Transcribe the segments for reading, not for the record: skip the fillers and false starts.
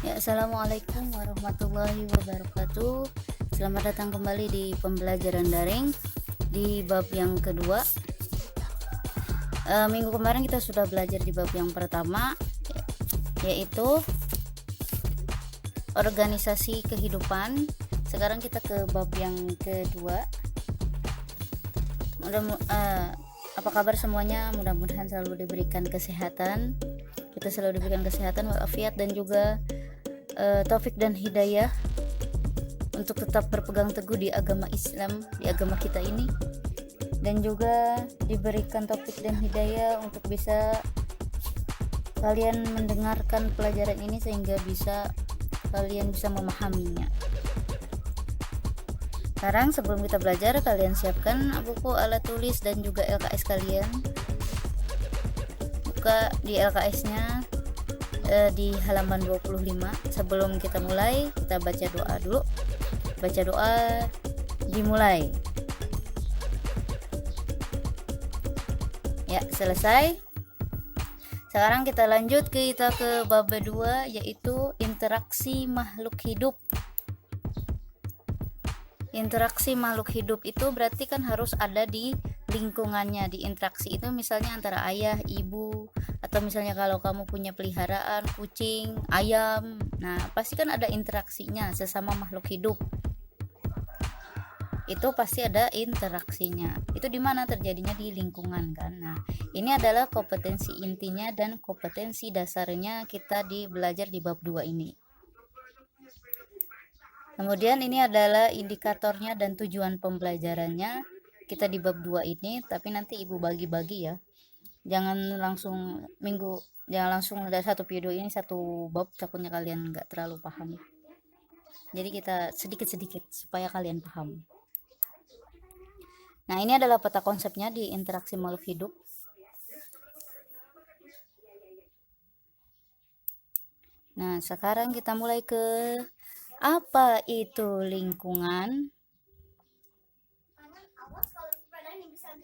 Ya, assalamualaikum warahmatullahi wabarakatuh. Selamat datang kembali di pembelajaran daring di bab yang kedua. Minggu kemarin kita sudah belajar di bab yang pertama, yaitu organisasi kehidupan. Sekarang kita ke bab yang kedua. Apa kabar semuanya? Mudah-mudahan selalu diberikan kesehatan. Kita selalu diberikan kesehatan walafiat dan juga taufik dan hidayah untuk tetap berpegang teguh di agama Islam, di agama kita ini, dan juga diberikan taufik dan hidayah untuk bisa kalian mendengarkan pelajaran ini sehingga kalian bisa memahaminya. Sekarang sebelum kita belajar, kalian siapkan buku, alat tulis, dan juga LKS kalian. Buka di LKS-nya di halaman 25. Sebelum kita mulai, kita baca doa dulu. Baca doa, dimulai. Ya, selesai. Sekarang kita lanjut ke bab 2, yaitu interaksi makhluk hidup. Interaksi makhluk hidup itu berarti kan harus ada di lingkungannya. Di interaksi itu misalnya antara ayah, ibu, atau misalnya kalau kamu punya peliharaan kucing, ayam, nah pasti kan ada interaksinya sesama makhluk hidup. Itu pasti ada interaksinya. Itu di mana terjadinya? Di lingkungan kan. Nah, ini adalah kompetensi intinya dan kompetensi dasarnya kita belajar di bab 2 ini. Kemudian ini adalah indikatornya dan tujuan pembelajarannya kita di bab 2 ini, tapi nanti ibu bagi-bagi ya. Jangan langsung dari satu video ini satu bab, takutnya kalian nggak terlalu paham. Jadi kita sedikit-sedikit supaya kalian paham. Nah, ini adalah peta konsepnya di interaksi makhluk hidup. Nah, sekarang kita mulai ke apa itu lingkungan.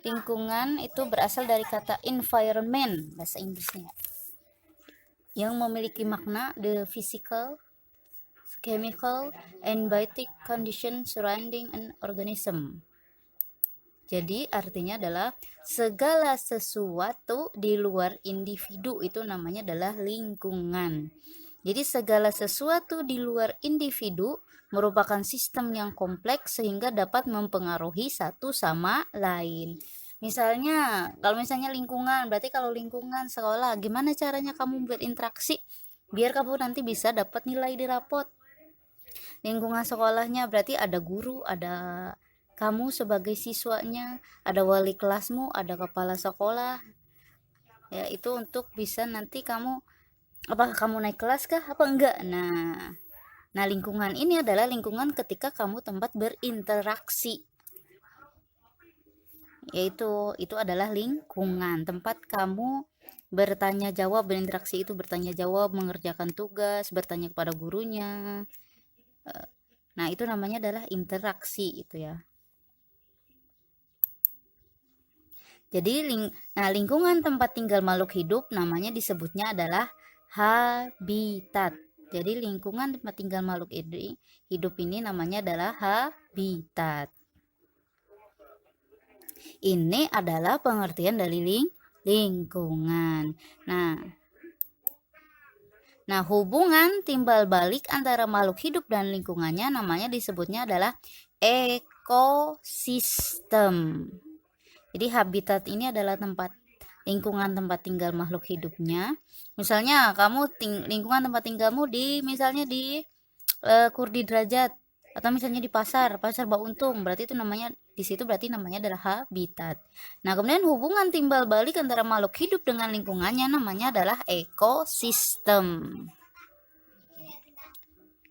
Lingkungan itu berasal dari kata environment, bahasa Inggrisnya, yang memiliki makna the physical, chemical, and biotic condition surrounding an organism. Jadi artinya adalah segala sesuatu di luar individu, itu namanya adalah lingkungan. Jadi segala sesuatu di luar individu merupakan sistem yang kompleks sehingga dapat mempengaruhi satu sama lain. Misalnya, kalau misalnya lingkungan, berarti kalau lingkungan sekolah, gimana caranya kamu berinteraksi biar kamu nanti bisa dapat nilai di rapot. Lingkungan sekolahnya berarti ada guru, ada kamu sebagai siswanya, ada wali kelasmu, ada kepala sekolah. Ya, itu untuk bisa nanti kamu apakah kamu naik kelas kah apa enggak. Nah lingkungan ini adalah lingkungan ketika kamu tempat berinteraksi, yaitu itu adalah lingkungan tempat kamu bertanya jawab, berinteraksi itu bertanya jawab, mengerjakan tugas, bertanya kepada gurunya. Nah itu namanya adalah interaksi itu ya. Jadi lingkungan tempat tinggal makhluk hidup namanya disebutnya adalah habitat. Jadi lingkungan tempat tinggal makhluk hidup ini namanya adalah habitat. Ini adalah pengertian dari lingkungan. Nah, hubungan timbal balik antara makhluk hidup dan lingkungannya namanya disebutnya adalah ekosistem. Jadi habitat ini adalah lingkungan tempat tinggal makhluk hidupnya. Misalnya kamu lingkungan tempat tinggalmu misalnya di Kurdi Derajat, atau misalnya di pasar Bauntung, berarti itu namanya di situ berarti namanya adalah habitat. Nah, kemudian hubungan timbal balik antara makhluk hidup dengan lingkungannya namanya adalah ekosistem.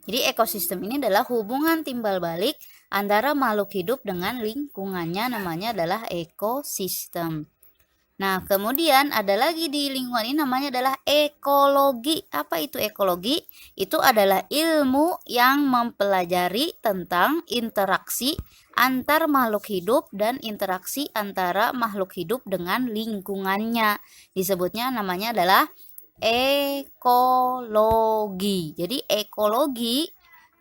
Jadi ekosistem ini adalah hubungan timbal balik antara makhluk hidup dengan lingkungannya, namanya adalah ekosistem. Nah, kemudian ada lagi di lingkungan ini namanya adalah ekologi. Apa itu ekologi? Itu adalah ilmu yang mempelajari tentang interaksi antar makhluk hidup dan interaksi antara makhluk hidup dengan lingkungannya. Disebutnya namanya adalah ekologi. Jadi ekologi,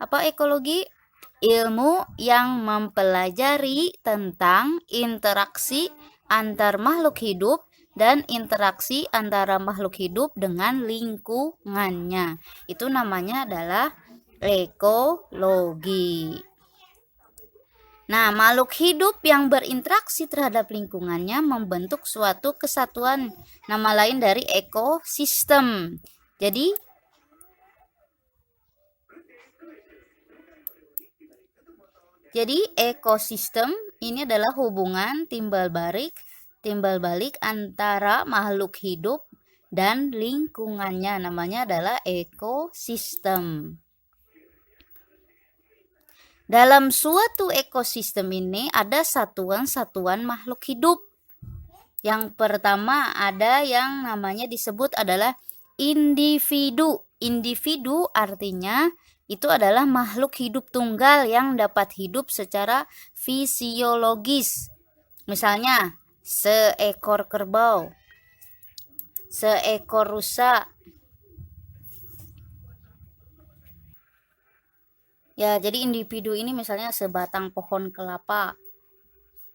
apa ekologi? Ilmu yang mempelajari tentang interaksi antar makhluk hidup dan interaksi antara makhluk hidup dengan lingkungannya. Itu namanya adalah ekologi. Nah, makhluk hidup yang berinteraksi terhadap lingkungannya membentuk suatu kesatuan, nama lain dari ekosistem. Jadi ekosistem ini adalah hubungan timbal balik antara makhluk hidup dan lingkungannya, namanya adalah ekosistem. Dalam suatu ekosistem ini ada satuan-satuan makhluk hidup. Yang pertama ada yang namanya disebut adalah individu. Individu artinya itu adalah makhluk hidup tunggal yang dapat hidup secara fisiologis. Misalnya seekor kerbau, seekor rusa. Ya, jadi individu ini misalnya sebatang pohon kelapa,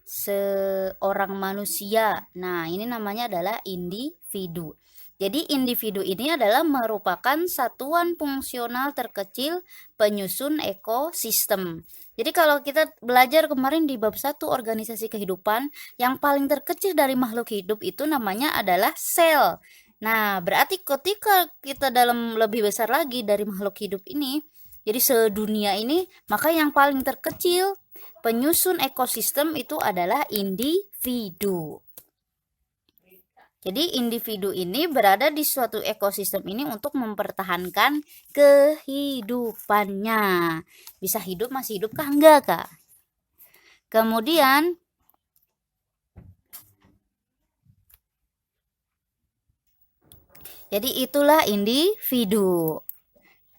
seorang manusia. Nah, ini namanya adalah individu. Jadi individu ini adalah merupakan satuan fungsional terkecil penyusun ekosistem. Jadi kalau kita belajar kemarin di bab 1 organisasi kehidupan, yang paling terkecil dari makhluk hidup itu namanya adalah sel. Nah, berarti ketika kita dalam lebih besar lagi dari makhluk hidup ini, jadi sedunia ini, maka yang paling terkecil penyusun ekosistem itu adalah individu. Jadi individu ini berada di suatu ekosistem ini untuk mempertahankan kehidupannya. Bisa hidup, masih hidup kah? Enggak, Kak? Kemudian jadi itulah individu.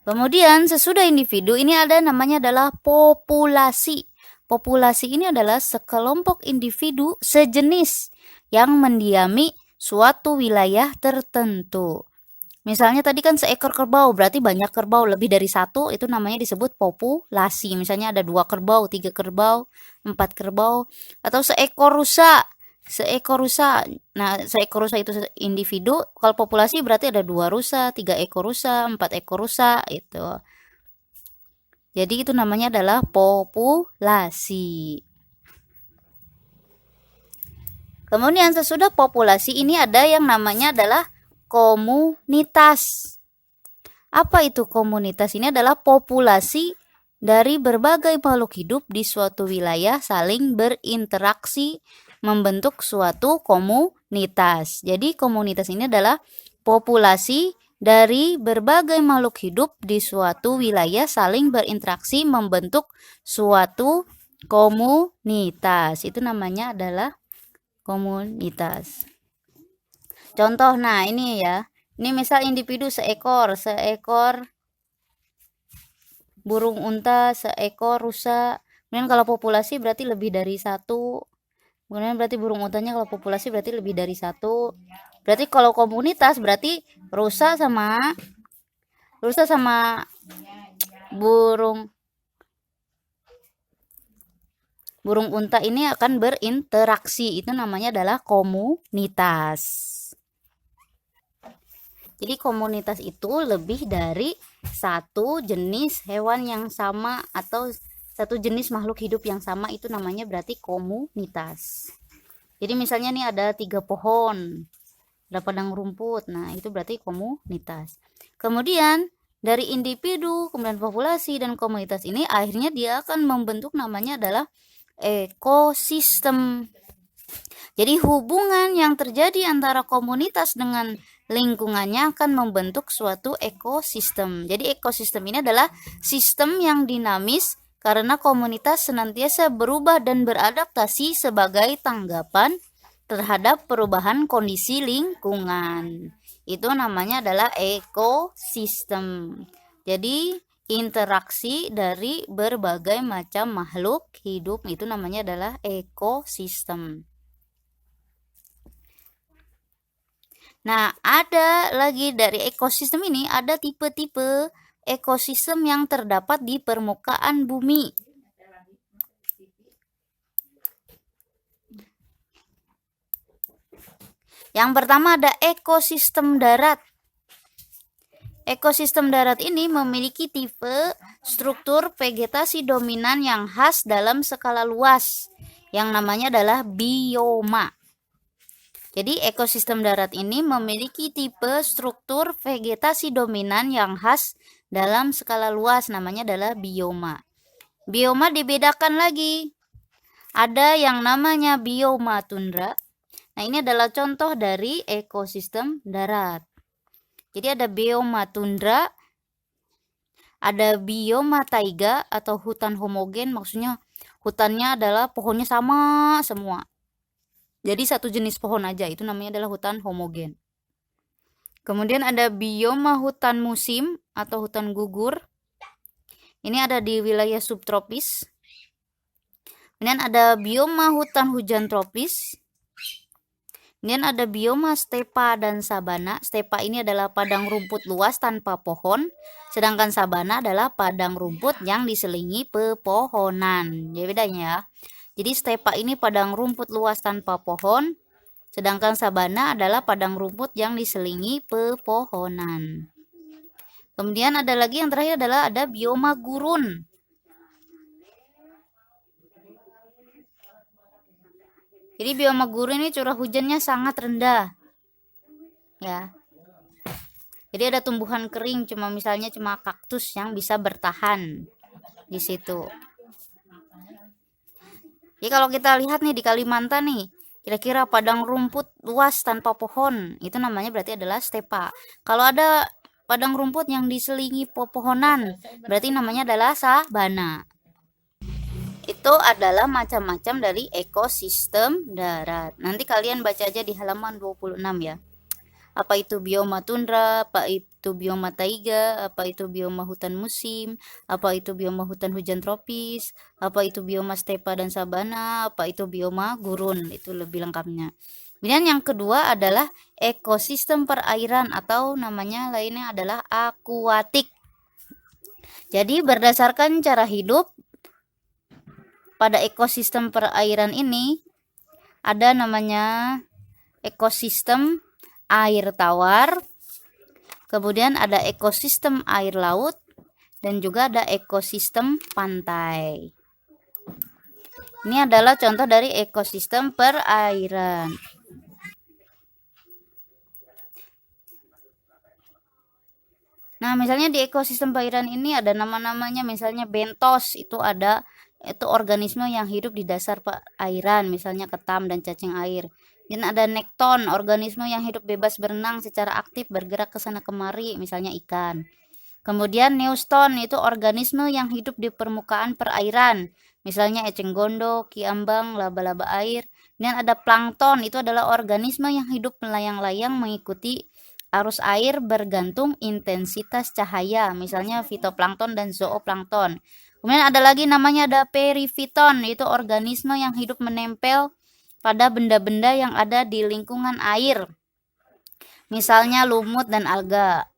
Kemudian sesudah individu ini ada namanya adalah populasi. Populasi ini adalah sekelompok individu sejenis yang mendiami suatu wilayah tertentu. Misalnya tadi kan seekor kerbau, berarti banyak kerbau, lebih dari satu, itu namanya disebut populasi. Misalnya ada 2 kerbau, 3 kerbau, 4 kerbau, atau seekor rusa. Nah, seekor rusa itu individu. Kalau populasi berarti ada 2 rusa, 3 ekor rusa, 4 ekor rusa, itu. Jadi itu namanya adalah populasi. Kemudian sesudah populasi ini ada yang namanya adalah komunitas. Apa itu komunitas? Ini adalah populasi dari berbagai makhluk hidup di suatu wilayah saling berinteraksi membentuk suatu komunitas. Jadi komunitas ini adalah populasi dari berbagai makhluk hidup di suatu wilayah saling berinteraksi membentuk suatu komunitas. Itu namanya adalah komunitas. Contoh, nah ini ya. Ini misal individu seekor burung unta, seekor rusa. Kemudian kalau populasi berarti lebih dari satu. Kemudian berarti burung untanya kalau populasi berarti lebih dari satu. Berarti kalau komunitas berarti rusa sama burung unta ini akan berinteraksi. Itu namanya adalah komunitas. Jadi komunitas itu lebih dari satu jenis hewan yang sama atau satu jenis makhluk hidup yang sama, itu namanya berarti komunitas. Jadi misalnya nih ada 3 pohon, ada padang rumput, nah itu berarti komunitas. Kemudian dari individu, kemudian populasi dan komunitas ini akhirnya dia akan membentuk namanya adalah ekosistem. Jadi hubungan yang terjadi antara komunitas dengan lingkungannya akan membentuk suatu ekosistem. Jadi ekosistem ini adalah sistem yang dinamis karena komunitas senantiasa berubah dan beradaptasi sebagai tanggapan terhadap perubahan kondisi lingkungan. Itu namanya adalah ekosistem. Jadi interaksi dari berbagai macam makhluk hidup itu namanya adalah ekosistem. Nah, ada lagi dari ekosistem ini, ada tipe-tipe ekosistem yang terdapat di permukaan bumi. Yang pertama ada ekosistem darat. Ekosistem darat ini memiliki tipe struktur vegetasi dominan yang khas dalam skala luas, yang namanya adalah bioma. Jadi ekosistem darat ini memiliki tipe struktur vegetasi dominan yang khas dalam skala luas, namanya adalah bioma. Bioma dibedakan lagi. Ada yang namanya bioma tundra. Nah, ini adalah contoh dari ekosistem darat. Jadi ada bioma tundra, ada bioma taiga atau hutan homogen, maksudnya hutannya adalah pohonnya sama semua. Jadi satu jenis pohon aja, itu namanya adalah hutan homogen. Kemudian ada bioma hutan musim atau hutan gugur. Ini ada di wilayah subtropis. Kemudian ada bioma hutan hujan tropis. Kemudian ada bioma stepa dan sabana. Stepa ini adalah padang rumput luas tanpa pohon, sedangkan sabana adalah padang rumput yang diselingi pepohonan. Jadi bedanya ya. Jadi stepa ini padang rumput luas tanpa pohon, sedangkan sabana adalah padang rumput yang diselingi pepohonan. Kemudian ada lagi yang terakhir adalah ada bioma gurun. Jadi bioma gurun ini curah hujannya sangat rendah. Ya. Jadi ada tumbuhan kering, misalnya cuma kaktus yang bisa bertahan di situ. Jadi kalau kita lihat nih di Kalimantan nih, kira-kira padang rumput luas tanpa pohon, itu namanya berarti adalah stepa. Kalau ada padang rumput yang diselingi pepohonan, berarti namanya adalah sabana. Itu adalah macam-macam dari ekosistem darat. Nanti kalian baca aja di halaman 26 ya. Apa itu bioma tundra, apa itu bioma taiga, apa itu bioma hutan musim, apa itu bioma hutan hujan tropis, apa itu bioma stepa dan sabana, apa itu bioma gurun. Itu lebih lengkapnya. Kemudian yang kedua adalah ekosistem perairan atau namanya lainnya adalah akuatik. Jadi berdasarkan cara hidup pada ekosistem perairan ini ada namanya ekosistem air tawar, kemudian ada ekosistem air laut, dan juga ada ekosistem pantai. Ini adalah contoh dari ekosistem perairan. Nah, misalnya di ekosistem perairan ini ada nama-namanya, misalnya bentos, itu organisme yang hidup di dasar perairan, misalnya ketam dan cacing air. Dan ada nekton, organisme yang hidup bebas berenang secara aktif bergerak ke sana kemari, misalnya ikan. Kemudian neuston, itu organisme yang hidup di permukaan perairan, misalnya eceng gondok, kiambang, laba-laba air. Dan ada plankton, itu adalah organisme yang hidup melayang-layang mengikuti arus air bergantung intensitas cahaya, misalnya fitoplankton dan zooplankton. Kemudian ada lagi namanya ada perifiton, itu organisme yang hidup menempel pada benda-benda yang ada di lingkungan air, misalnya lumut dan alga.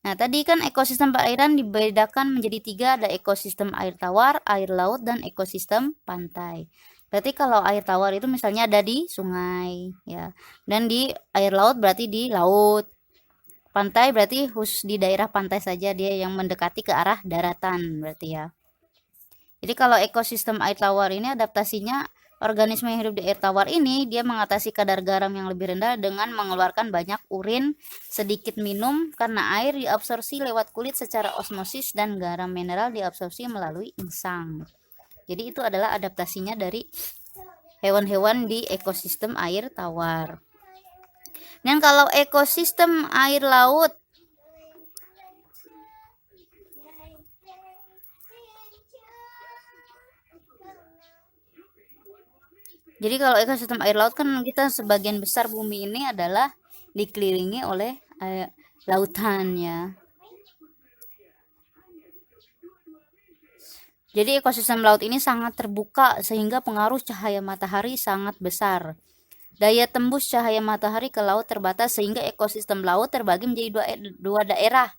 Nah, tadi kan ekosistem perairan dibedakan menjadi 3, ada ekosistem air tawar, air laut, dan ekosistem pantai. Berarti kalau air tawar itu misalnya ada di sungai, ya, dan di air laut berarti di laut. Pantai berarti khusus di daerah pantai saja, dia yang mendekati ke arah daratan berarti ya. Jadi kalau ekosistem air tawar ini adaptasinya, organisme yang hidup di air tawar ini dia mengatasi kadar garam yang lebih rendah dengan mengeluarkan banyak urin, sedikit minum karena air diabsorpsi lewat kulit secara osmosis dan garam mineral diabsorpsi melalui insang. Jadi itu adalah adaptasinya dari hewan-hewan di ekosistem air tawar. Dan kalau ekosistem air laut, jadi kalau ekosistem air laut kan kita sebagian besar bumi ini adalah dikelilingi oleh lautan ya. Jadi ekosistem laut ini sangat terbuka sehingga pengaruh cahaya matahari sangat besar. Daya tembus cahaya matahari ke laut terbatas sehingga ekosistem laut terbagi menjadi dua daerah.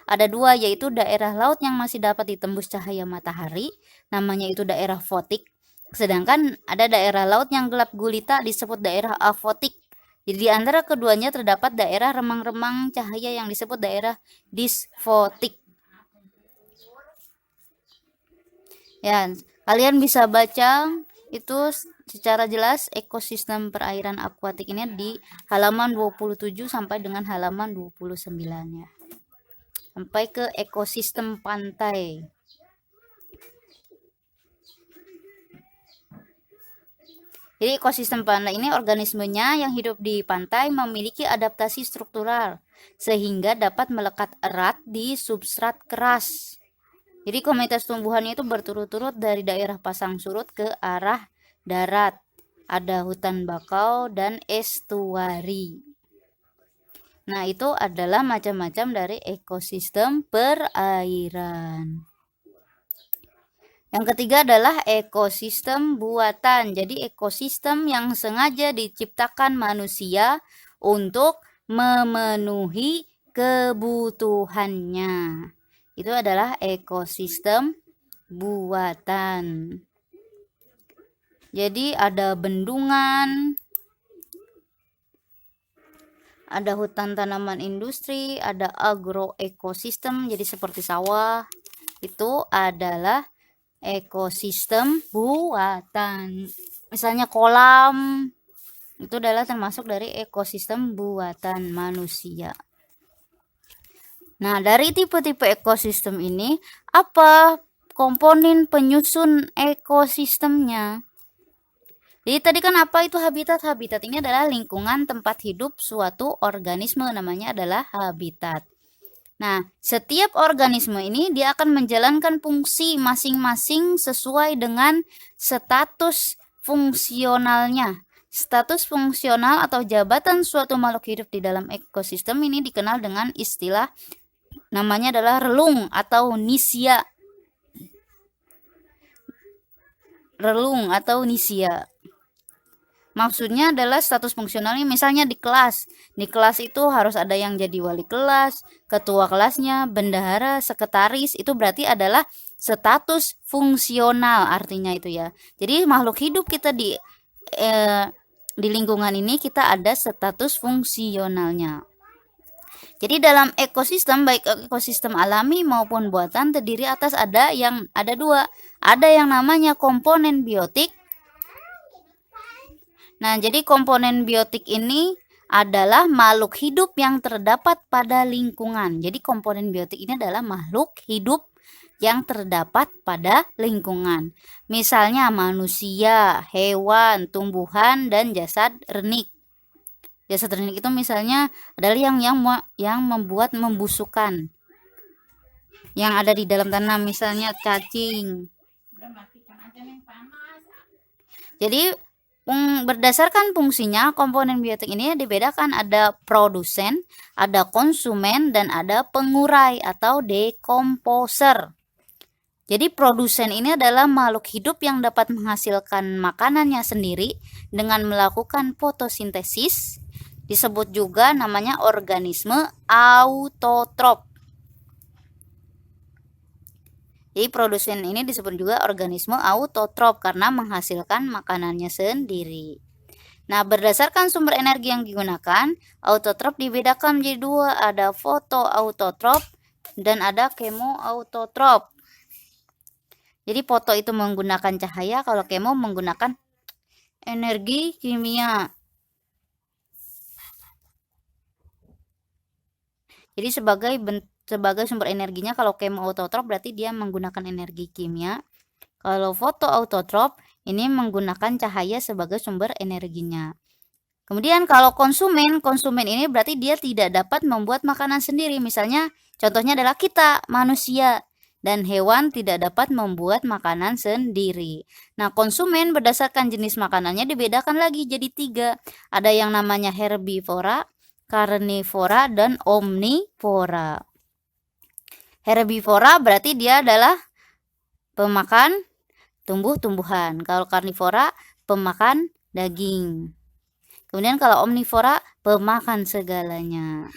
Ada dua, yaitu daerah laut yang masih dapat ditembus cahaya matahari, namanya itu daerah fotik. Sedangkan ada daerah laut yang gelap gulita disebut daerah afotik. Jadi di antara keduanya terdapat daerah remang-remang cahaya yang disebut daerah disfotik. Ya, kalian bisa baca itu secara jelas ekosistem perairan akuatik ini di halaman 27 sampai dengan halaman 29 ya. Sampai ke ekosistem pantai. Jadi ekosistem pantai ini organismenya yang hidup di pantai memiliki adaptasi struktural sehingga dapat melekat erat di substrat keras. Jadi komunitas tumbuhannya itu berturut-turut dari daerah pasang surut ke arah darat. Ada hutan bakau dan estuari. Nah, itu adalah macam-macam dari ekosistem perairan. Yang ketiga adalah ekosistem buatan. Jadi ekosistem yang sengaja diciptakan manusia untuk memenuhi kebutuhannya. Itu adalah ekosistem buatan. Jadi ada bendungan, ada hutan tanaman industri, ada agroekosistem, jadi seperti sawah. Itu adalah ekosistem buatan. Misalnya kolam, itu adalah termasuk dari ekosistem buatan manusia. Nah, dari tipe-tipe ekosistem ini, apa komponen penyusun ekosistemnya? Jadi tadi kan apa itu habitat? Habitat ini adalah lingkungan tempat hidup suatu organisme, namanya adalah habitat. Nah, setiap organisme ini dia akan menjalankan fungsi masing-masing sesuai dengan status fungsionalnya. Status fungsional atau jabatan suatu makhluk hidup di dalam ekosistem ini dikenal dengan istilah namanya adalah relung atau nisia. Relung atau nisia. Maksudnya adalah status fungsionalnya, misalnya di kelas. Di kelas itu harus ada yang jadi wali kelas, ketua kelasnya, bendahara, sekretaris. Itu berarti adalah status fungsional artinya itu ya. Jadi makhluk hidup kita di lingkungan ini kita ada status fungsionalnya. Jadi dalam ekosistem, baik ekosistem alami maupun buatan, terdiri atas ada dua. Ada yang namanya komponen biotik. Nah, jadi komponen biotik ini adalah makhluk hidup yang terdapat pada lingkungan. Jadi komponen biotik ini adalah makhluk hidup yang terdapat pada lingkungan. Misalnya manusia, hewan, tumbuhan, dan jasad renik. Jasad renik itu misalnya adalah yang membuat membusukan, yang ada di dalam tanah, misalnya cacing. Jadi berdasarkan fungsinya, komponen biotik ini dibedakan, ada produsen, ada konsumen, dan ada pengurai atau dekomposer. Jadi produsen ini adalah makhluk hidup yang dapat menghasilkan makanannya sendiri dengan melakukan fotosintesis. Disebut juga namanya organisme autotrof. Jadi produsen ini disebut juga organisme autotrof karena menghasilkan makanannya sendiri. Nah, berdasarkan sumber energi yang digunakan, autotrof dibedakan menjadi dua, ada fotoautotrof dan ada kemoautotrof. Jadi foto itu menggunakan cahaya, kalau kemo menggunakan energi kimia. Jadi sebagai sumber energinya, kalau kemoautotrof berarti dia menggunakan energi kimia. Kalau fotoautotrof ini menggunakan cahaya sebagai sumber energinya. Kemudian kalau konsumen ini berarti dia tidak dapat membuat makanan sendiri. Misalnya contohnya adalah kita, manusia, dan hewan tidak dapat membuat makanan sendiri. Nah, konsumen berdasarkan jenis makanannya dibedakan lagi jadi 3. Ada yang namanya herbivora, karnivora, dan omnivora. Herbivora berarti dia adalah pemakan tumbuh-tumbuhan. Kalau karnivora pemakan daging. Kemudian kalau omnivora, pemakan segalanya.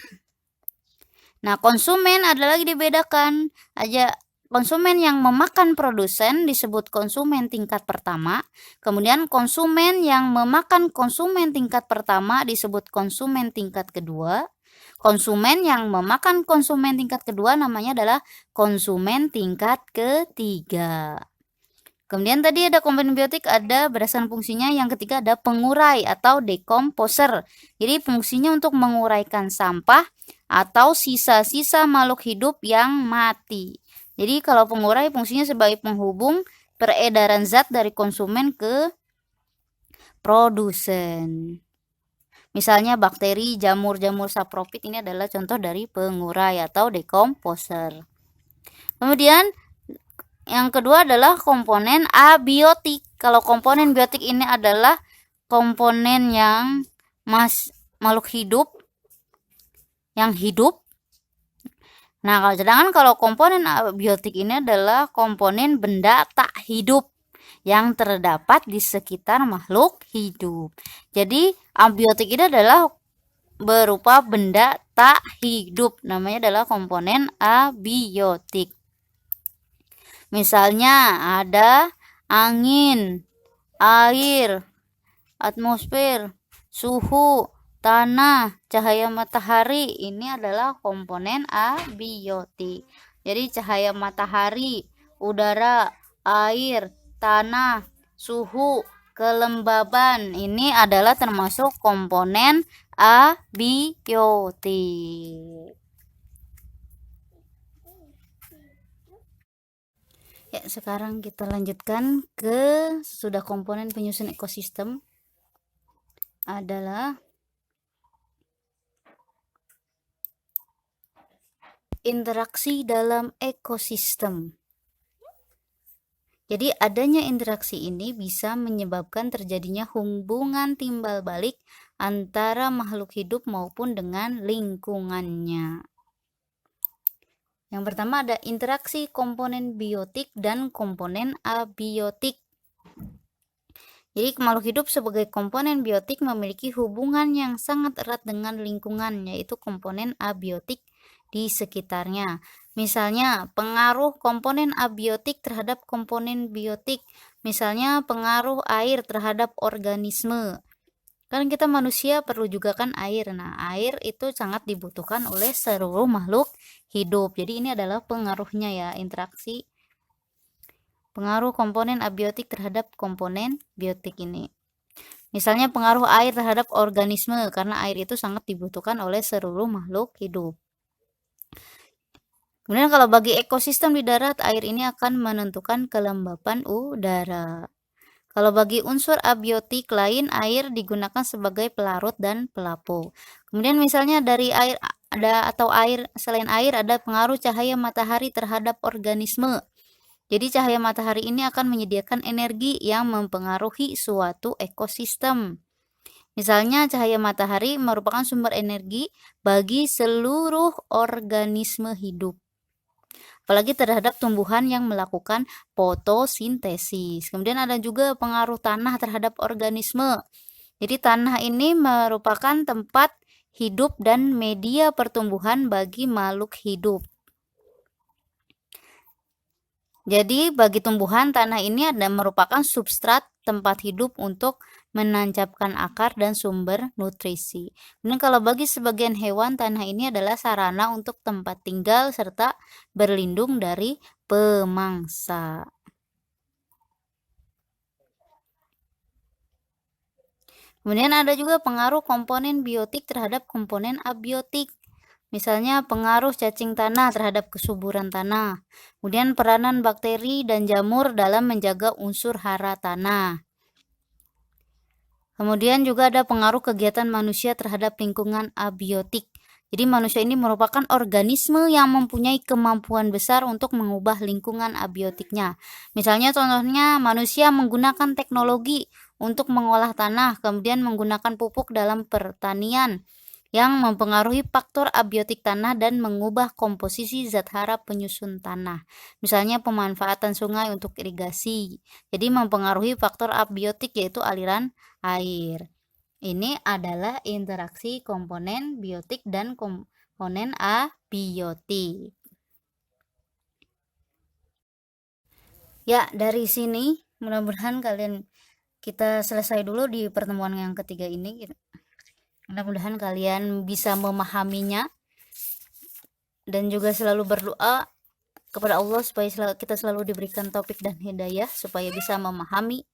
Nah, konsumen ada lagi dibedakan aja. Konsumen yang memakan produsen disebut konsumen tingkat pertama. Kemudian konsumen yang memakan konsumen tingkat pertama disebut konsumen tingkat kedua. Konsumen yang memakan konsumen tingkat kedua namanya adalah konsumen tingkat ketiga. Kemudian tadi ada komponen biotik, ada berdasarkan fungsinya. Yang ketiga ada pengurai atau decomposer. Jadi fungsinya untuk menguraikan sampah atau sisa-sisa makhluk hidup yang mati. Jadi kalau pengurai fungsinya sebagai penghubung peredaran zat dari konsumen ke produsen. Misalnya bakteri, jamur-jamur saprofit ini adalah contoh dari pengurai atau decomposer. Kemudian yang kedua adalah komponen abiotik. Kalau komponen biotik ini adalah komponen yang makhluk hidup yang hidup. Nah, sedangkan kalau komponen abiotik ini adalah komponen benda tak hidup yang terdapat di sekitar makhluk hidup. Jadi, abiotik ini adalah berupa benda tak hidup. Namanya adalah komponen abiotik. Misalnya ada angin, air, atmosfer, suhu, tanah, cahaya matahari. Ini adalah komponen abiotik. Jadi cahaya matahari, udara, air, tanah, suhu, kelembaban ini adalah termasuk komponen abiotik. Ya, sekarang kita lanjutkan ke sudah komponen penyusun ekosistem adalah interaksi dalam ekosistem. Jadi adanya interaksi ini bisa menyebabkan terjadinya hubungan timbal balik antara makhluk hidup maupun dengan lingkungannya. Yang pertama ada interaksi komponen biotik dan komponen abiotik. Jadi makhluk hidup sebagai komponen biotik memiliki hubungan yang sangat erat dengan lingkungan, yaitu komponen abiotik di sekitarnya. Misalnya pengaruh komponen abiotik terhadap komponen biotik. Misalnya pengaruh air terhadap organisme. Kan kita manusia perlu juga kan air. Nah, air itu sangat dibutuhkan oleh seluruh makhluk hidup. Jadi ini adalah pengaruhnya ya, interaksi pengaruh komponen abiotik terhadap komponen biotik ini. Misalnya pengaruh air terhadap organisme, karena air itu sangat dibutuhkan oleh seluruh makhluk hidup. Kemudian kalau bagi ekosistem di darat, air ini akan menentukan kelembapan udara. Kalau bagi unsur abiotik lain, air digunakan sebagai pelarut dan pelapuk. Kemudian misalnya dari air ada atau air selain air ada pengaruh cahaya matahari terhadap organisme. Jadi cahaya matahari ini akan menyediakan energi yang mempengaruhi suatu ekosistem. Misalnya cahaya matahari merupakan sumber energi bagi seluruh organisme hidup. Apalagi terhadap tumbuhan yang melakukan fotosintesis. Kemudian ada juga pengaruh tanah terhadap organisme. Jadi tanah ini merupakan tempat hidup dan media pertumbuhan bagi makhluk hidup. Jadi bagi tumbuhan, tanah ini merupakan substrat tempat hidup untuk menancapkan akar dan sumber nutrisi. Dan kalau bagi sebagian hewan, tanah ini adalah sarana untuk tempat tinggal serta berlindung dari pemangsa. Kemudian ada juga pengaruh komponen biotik terhadap komponen abiotik. Misalnya pengaruh cacing tanah terhadap kesuburan tanah. Kemudian peranan bakteri dan jamur dalam menjaga unsur hara tanah. Kemudian juga ada pengaruh kegiatan manusia terhadap lingkungan abiotik. Jadi manusia ini merupakan organisme yang mempunyai kemampuan besar untuk mengubah lingkungan abiotiknya. Misalnya contohnya manusia menggunakan teknologi untuk mengolah tanah, kemudian menggunakan pupuk dalam pertanian yang mempengaruhi faktor abiotik tanah dan mengubah komposisi zat hara penyusun tanah. Misalnya pemanfaatan sungai untuk irigasi. Jadi mempengaruhi faktor abiotik yaitu aliran air. Ini adalah interaksi komponen biotik dan komponen abiotik. Ya, dari sini mudah-mudahan kita selesai dulu di pertemuan yang ketiga ini. Mudah-mudahan kalian bisa memahaminya dan juga selalu berdoa kepada Allah supaya kita selalu diberikan taufik dan hidayah supaya bisa memahami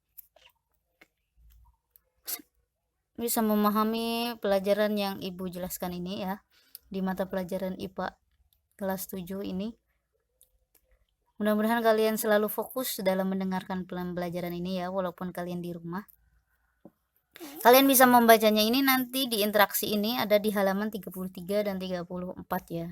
pelajaran yang Ibu jelaskan ini ya, di mata pelajaran IPA kelas 7 ini. Mudah-mudahan kalian selalu fokus dalam mendengarkan pelajaran ini ya, walaupun kalian di rumah. Kalian bisa membacanya ini nanti di interaksi ini ada di halaman 33 dan 34 ya.